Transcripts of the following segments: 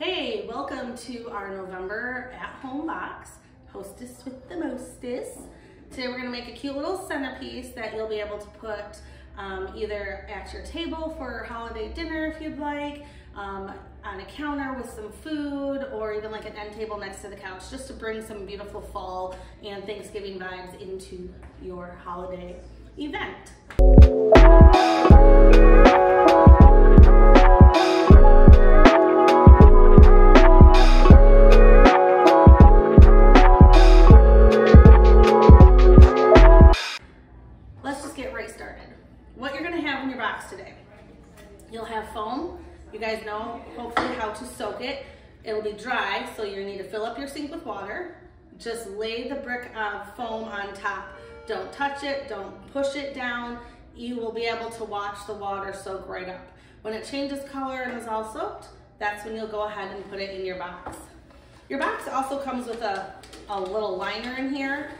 Hey, welcome to our November at-home box, Hostess with the Mostess. Today we're gonna make a cute little centerpiece that you'll be able to put either at your table for holiday dinner if you'd like, on a counter with some food, or even like an end table next to the couch, just to bring some beautiful fall and Thanksgiving vibes into your holiday event. Let's just get right started. What you're gonna have in your box today, you'll have foam. You guys know hopefully how to soak it. It'll be dry, so you need to fill up your sink with water. Just lay the brick of foam on top. Don't touch it, don't push it down. You will be able to watch the water soak right up. When it changes color and is all soaked, that's when you'll go ahead and put it in your box. Your box also comes with a little liner in here.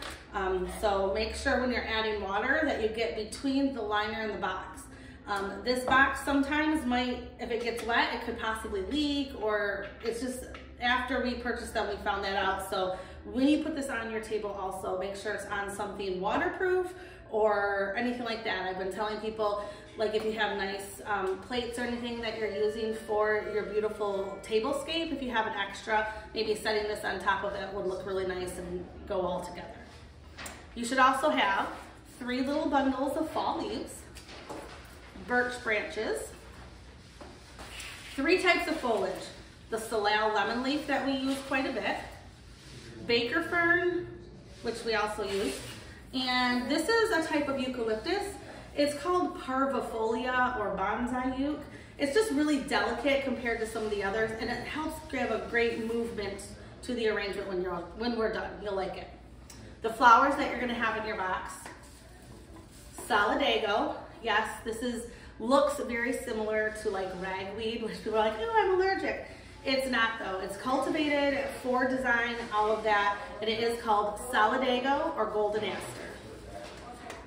So make sure when you're adding water that you get between the liner and the box. This box sometimes might, if it gets wet, it could possibly leak, or it's just, after we purchased them, we found that out. So when you put this on your table also, make sure it's on something waterproof or anything like that. I've been telling people, like if you have nice plates or anything that you're using for your beautiful tablescape, if you have an extra, maybe setting this on top of it would look really nice and go all together. You should also have 3 little bundles of fall leaves, birch branches, 3 types of foliage, the Floral lemon leaf that we use quite a bit, Baker fern, which we also use, and this is a type of eucalyptus. It's called parvifolia or bonsai euc. It's just really delicate compared to some of the others, and it helps give a great movement to the arrangement when we're done. You'll like it. The flowers that you're gonna have in your box, solidago. Yes, looks very similar to like ragweed, which people are like, oh, I'm allergic. It's not though. It's cultivated for design, all of that, and it is called solidago or golden aster.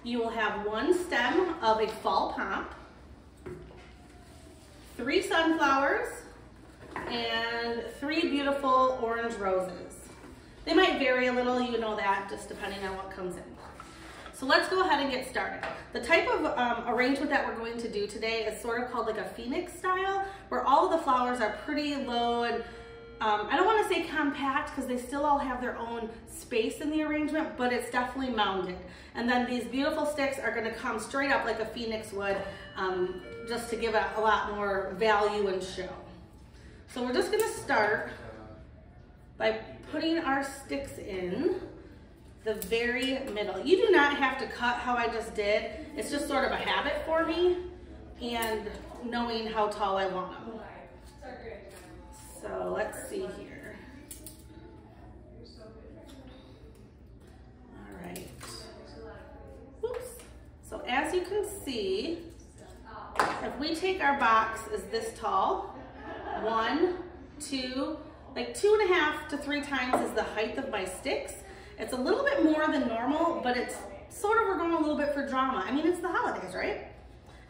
You will have 1 stem of a fall pomp, 3 sunflowers, and 3 beautiful orange roses. They might vary a little, you know that, just depending on what comes in. So let's go ahead and get started. The type of arrangement that we're going to do today is sort of called like a phoenix style, where all of the flowers are pretty low and I don't want to say compact because they still all have their own space in the arrangement, but it's definitely mounded. And then these beautiful sticks are going to come straight up like a phoenix would, just to give it a lot more value and show. So we're just going to start by putting our sticks in the very middle. You do not have to cut how I just did. It's just sort of a habit for me and knowing how tall I want them. So let's see here. All right. Oops. So as you can see, if we take our box is this tall, 1, 2, like 2.5 to 3 times is the height of my sticks. It's a little bit more than normal, but it's sort of, we're going a little bit for drama. I mean, it's the holidays, right?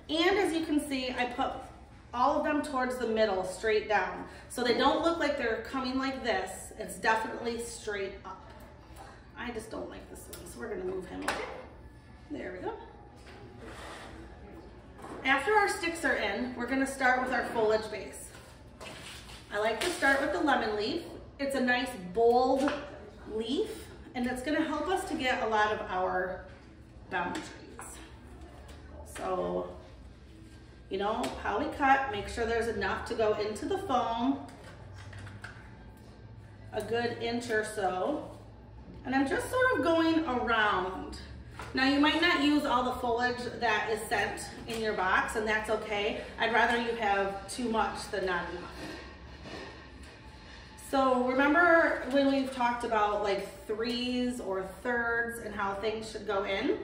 And as you can see, I put all of them towards the middle, straight down. So they don't look like they're coming like this. It's definitely straight up. I just don't like this one, so we're gonna move him, okay? There we go. After our sticks are in, we're gonna start with our foliage base. I like to start with the lemon leaf. It's a nice bold leaf, and it's gonna help us to get a lot of our boundaries. So, you know how we cut, make sure there's enough to go into the foam, a good inch or so. And I'm just sort of going around. Now you might not use all the foliage that is sent in your box, and that's okay. I'd rather you have too much than not enough. So remember when we've talked about like 3s or 1/3 and how things should go in?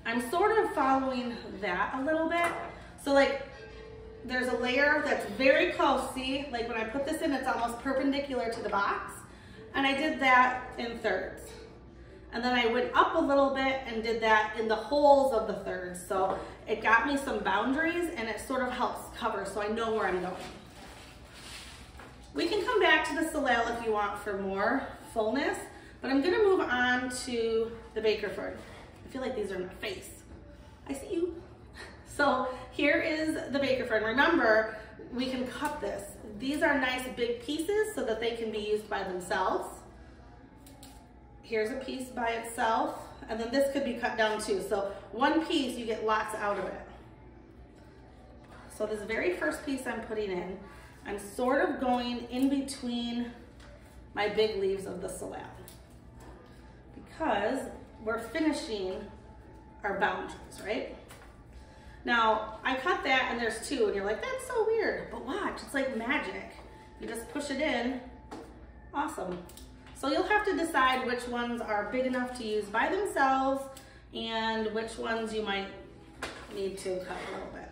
I'm sort of following that a little bit. So like there's a layer that's very close. See, like when I put this in, it's almost perpendicular to the box. And I did that in 1/3. And then I went up a little bit and did that in the holes of the 1/3. So it got me some boundaries and it sort of helps cover so I know where I'm going. back to the Soleil if you want for more fullness, but I'm gonna move on to the Baker Fern. I feel like these are in my face. I see you. So here is the Baker Fern. Remember, we can cut this. These are nice big pieces so that they can be used by themselves. Here's a piece by itself, and then this could be cut down too. So one piece, you get lots out of it. So this very first piece I'm putting in, I'm sort of going in between my big leaves of the Soleil because we're finishing our boundaries, right? Now, I cut that and there's two, and you're like, that's so weird, but watch, it's like magic. You just push it in, awesome. So you'll have to decide which ones are big enough to use by themselves and which ones you might need to cut a little bit.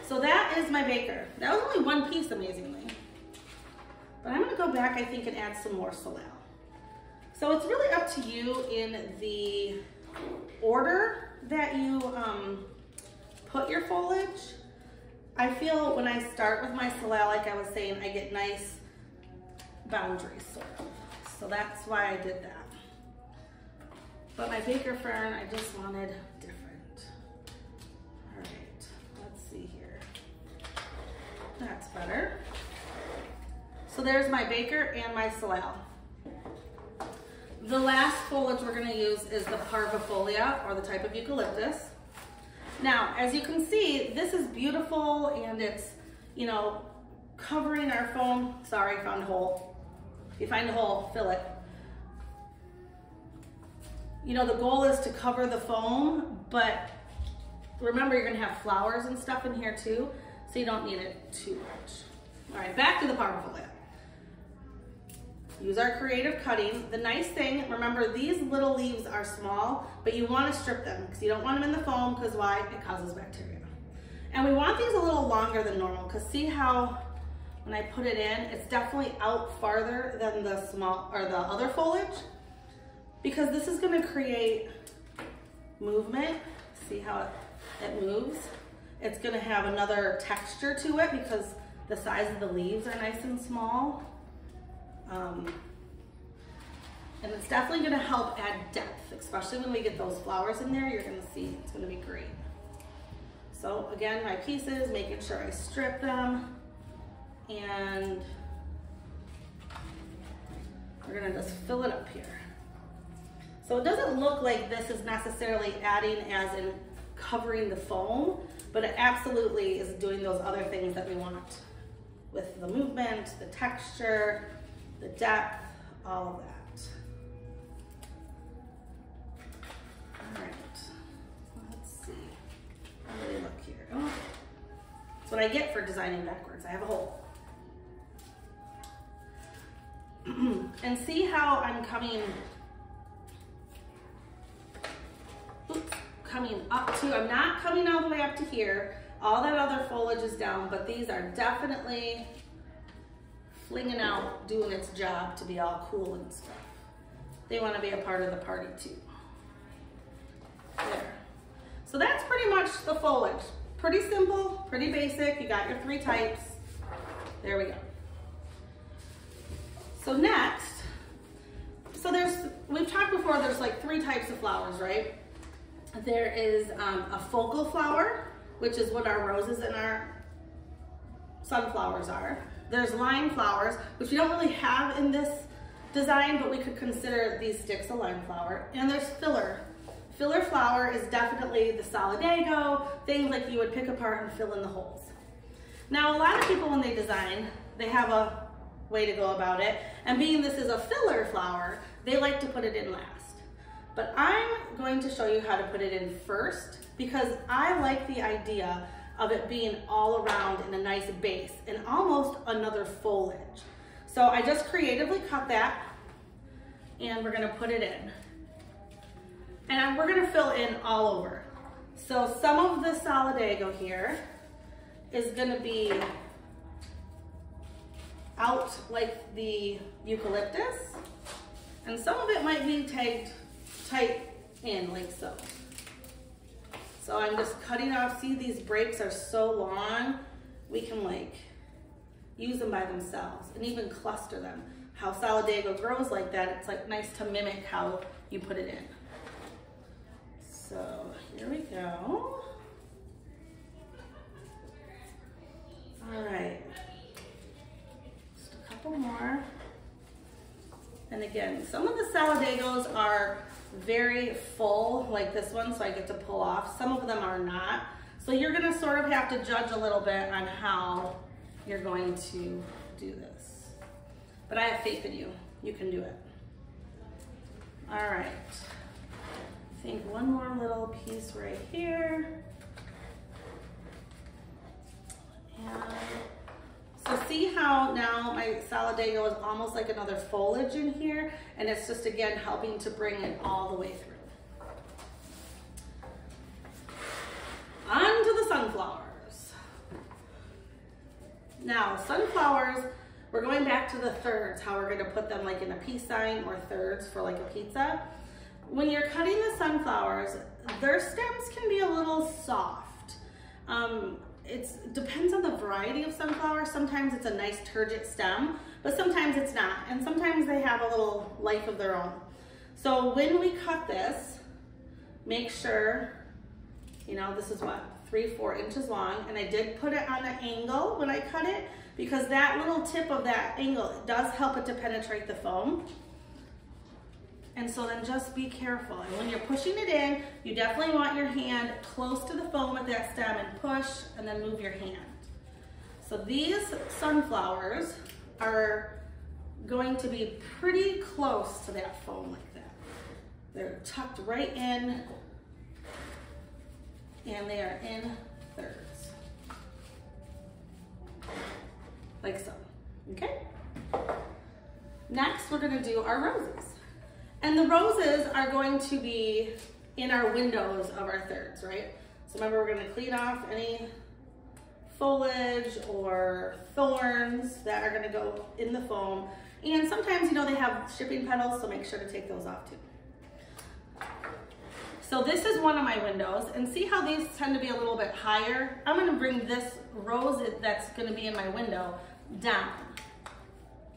So that is my Baker. That was only one piece, amazingly. But I'm gonna go back, I think, and add some more Soleil. So it's really up to you in the order that you put your foliage. I feel when I start with my Soleil, like I was saying, I get nice boundaries, sort of. So that's why I did that. But my Baker Fern, I just wanted different. All right, let's see here. That's better. So there's my Baker and my Soleil. The last foliage we're gonna use is the parvifolia, or the type of eucalyptus. Now, as you can see, this is beautiful and it's, you know, covering our foam. Sorry, found a hole. If you find a hole, fill it. You know, the goal is to cover the foam, but remember you're gonna have flowers and stuff in here too, so you don't need it too much. All right, back to the parvifolia. Use our creative cutting. The nice thing, remember these little leaves are small, but you want to strip them because you don't want them in the foam, because why? It causes bacteria. And we want these a little longer than normal, because see how when I put it in, it's definitely out farther than the small or the other foliage, because this is going to create movement. See how it moves? It's going to have another texture to it because the size of the leaves are nice and small. And it's definitely going to help add depth, especially when we get those flowers in there. You're going to see it's going to be great. So again, my pieces, making sure I strip them, and we're going to just fill it up here. So it doesn't look like this is necessarily adding as in covering the foam, but it absolutely is doing those other things that we want with the movement, the texture, the depth, all of that. All right, let's see. How do we look here? Oh, that's what I get for designing backwards. I have a hole. And see how I'm coming up to, I'm not coming all the way up to here. All that other foliage is down, but these are definitely flinging out, doing its job to be all cool and stuff. They want to be a part of the party too. There. So that's pretty much the foliage. Pretty simple, pretty basic. You got your three types. There we go. So next, we've talked before, there's like three types of flowers, right? There is a focal flower, which is what our roses and our sunflowers are. There's line flowers, which we don't really have in this design, but we could consider these sticks a line flower. And there's filler. Filler flower is definitely the solidago, things like you would pick apart and fill in the holes. Now, a lot of people when they design, they have a way to go about it. And being this is a filler flower, they like to put it in last. But I'm going to show you how to put it in first, because I like the idea of it being all around in a nice base and almost another foliage. So I just creatively cut that, and we're gonna put it in. And we're gonna fill in all over. So some of the solidago here is gonna be out like the eucalyptus, and some of it might be tagged tight in like so. So I'm just cutting off. See, these breaks are so long. We can use them by themselves and even cluster them. How Solidago grows like that, it's like nice to mimic how you put it in. So here we go. All right, just a couple more. And again, some of the Solidagos are very full, like this one, so I get to pull off. Some of them are not. So you're gonna sort of have to judge a little bit on how you're going to do this. But I have faith in you. You can do it. All right. I think one more little piece right here. And so see how now my Solidago is almost like another foliage in here, and it's just again helping to bring it all the way through. On to the sunflowers. Now sunflowers, we're going back to the thirds, how we're gonna put them like in a peace sign or thirds for like a pizza. When you're cutting the sunflowers, their stems can be a little soft. It depends on the variety of sunflower. Sometimes it's a nice turgid stem, but sometimes it's not. And sometimes they have a little life of their own. So when we cut this, make sure, you know, this is what, 3-4 inches long. And I did put it on an angle when I cut it because that little tip of that angle does help it to penetrate the foam. And so then just be careful. And when you're pushing it in, you definitely want your hand close to the foam at that stem and push and then move your hand. So these sunflowers are going to be pretty close to that foam like that. They're tucked right in and they are in thirds. Like so, okay? Next, we're gonna do our roses. And the roses are going to be in our windows of our thirds, right? So remember, we're gonna clean off any foliage or thorns that are gonna go in the foam. And sometimes, you know, they have shipping petals, so make sure to take those off too. So this is one of my windows, and see how these tend to be a little bit higher? I'm gonna bring this rose that's gonna be in my window down.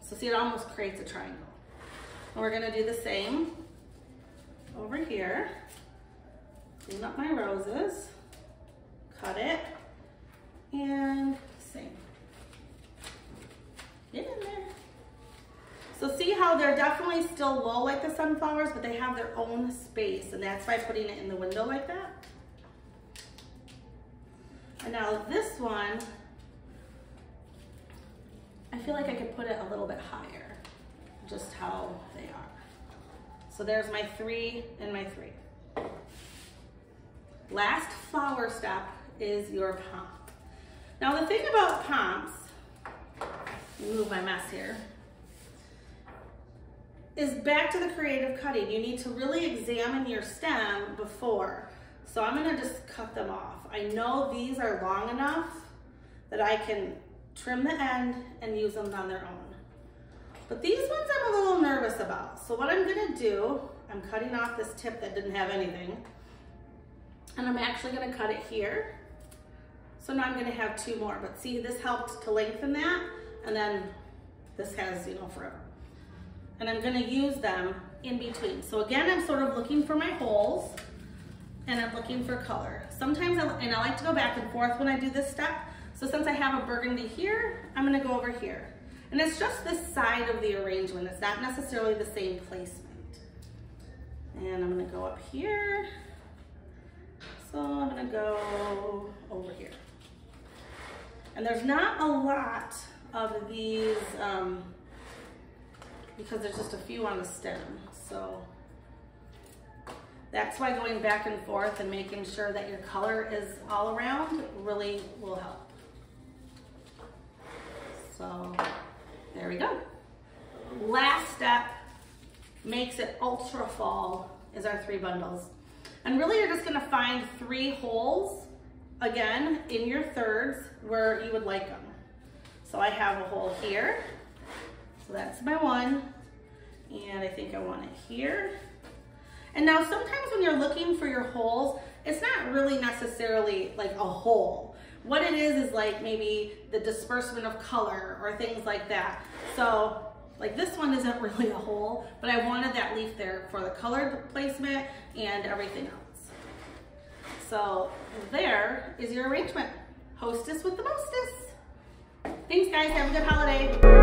So see, it almost creates a triangle. And we're gonna do the same over here. Clean up my roses, cut it, and same. Get in there. So see how they're definitely still low like the sunflowers, but they have their own space, and that's by putting it in the window like that. And now this one, I feel like I could put it a little bit higher. Just how they are. So there's my 3 and my 3. Last flower step is your pomp. Now the thing about pomps, move my mess here, is back to the creative cutting. You need to really examine your stem before. So I'm gonna just cut them off. I know these are long enough that I can trim the end and use them on their own. But these ones I'm a little nervous about. So what I'm gonna do, I'm cutting off this tip that didn't have anything, and I'm actually gonna cut it here. So now I'm gonna have 2 more, but see, this helped to lengthen that, and then this has, you know, forever. And I'm gonna use them in between. So again, I'm sort of looking for my holes, and I'm looking for color. Sometimes, I like to go back and forth when I do this step. So since I have a burgundy here, I'm gonna go over here. And it's just this side of the arrangement. It's not necessarily the same placement. And I'm gonna go up here. So I'm gonna go over here. And there's not a lot of these, because there's just a few on the stem. So that's why going back and forth and making sure that your color is all around really will help. So there we go. Last step makes it ultra fall is our 3 bundles. And really you're just gonna find 3 holes, again, in your thirds where you would like them. So I have a hole here. So that's my 1. And I think I want it here. And now sometimes when you're looking for your holes, it's not really necessarily like a hole. What it is like maybe the disbursement of color or things like that. So like this one isn't really a hole, but I wanted that leaf there for the colored placement and everything else. So there is your arrangement. Hostess with the Mostess. Thanks guys, have a good holiday.